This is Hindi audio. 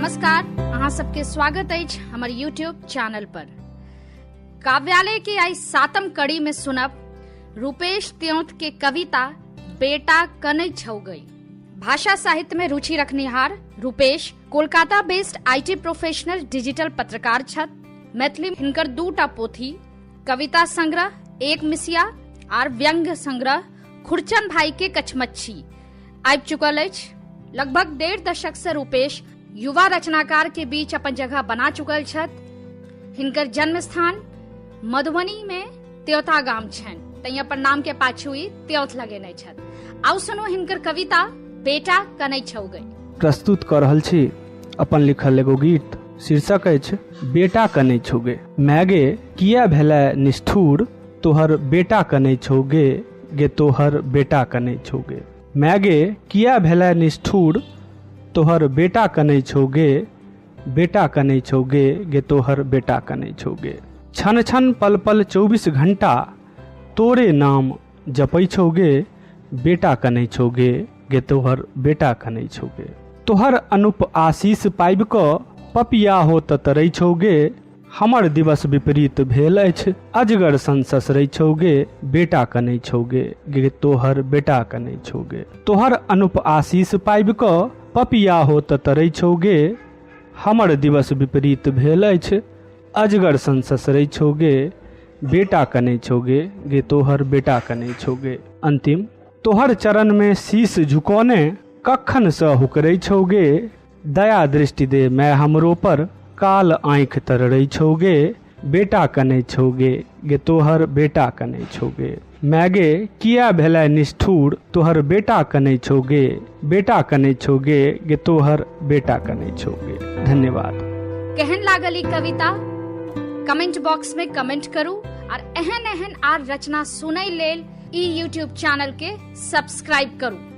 नमस्कार, अहाँ सबके स्वागत अछि हमर यूट्यूब चैनल पर। काव्यालय के आई 7म कड़ी में सुनब रूपेश त्योंत के कविता बेटा कनै छौ गई। भाषा साहित्य में रुचि रखनिहार Rupesh Kolkata based IT professional digital पत्रकार छथि। मैथिली हिनकर 2टा पोथी कविता संग्रह एक मिसिया आर व्यंग्य संग्रह खुरचन भाई के कचमच्छी आबि चुकल अछि। लगभग 1.5 दशक से रूपेश युवा रचनाकार के बीच अपन जगह बना चुकल छथि। हिनकर जन्म स्थान मधुबनी में त्योता गाम छनि, तैं अपन नाम के पाछू ही त्योत लगेने छथि। आउ सुनो हिनकर कविता बेटा कनै छौ गई। प्रस्तुत कर रहल छी अपन लिखल एगो गीत, शीर्षक अछि बेटा कनै छौ गे। मैगे किया भेलै निष्ठुर, तोहर बेटा कनै छौ गे, गे तोहर बेटा कनै छौ गे। मैगे किया भेलै निष्ठुर, तोहर बेटा कनै छौ गे, बेटा कनै छौ गे, गे तोहर बेटा कनै छौ गे। छन छन पल पल 24 घंटा तोरे नाम जपै छौ गे, बेटा कनै छौ गे, गे तोहर बेटा कनै छौ गे। तोहर अनुप आशीष पाबि कऽ पपिया हो तरै छौ गे, हमर दिवस विपरीत भेल अछि अजगर सन ससरै छौ गे, बेटा कनै छौ गे, गे तोहर बेटा कनै छौ गे। तोहर अनुप आशीष पाबि कऽ पपिया हो तरै छौ गे, हमर दिवस विपरीत भेल अछि अजगर सन ससरै छौ गे, बेटा कनै छौ गे, गे तोहर बेटा कनै छौ गे। अंतिम तोहर चरण में शीश झुकौने कखन सँ हुकरै छौ गे, दया दृष्टि दे मैं हमरो पर काल आँखि तररै छौ गे, बेटा कनै छौ गे, गे तोहर बेटा कनै छौ गे। मैगे किया भेलै निष्ठुर, तोहर बेटा कनै छौ गे, बेटा कनै छौ गे, गे तोहर बेटा कनै छौ गे। धन्यवाद। केहन लागल ई कविता कमेंट बॉक्स में कमेंट करू और एहन एहन आर रचना सुनै लेल ई यूट्यूब चैनल के सब्सक्राइब करू।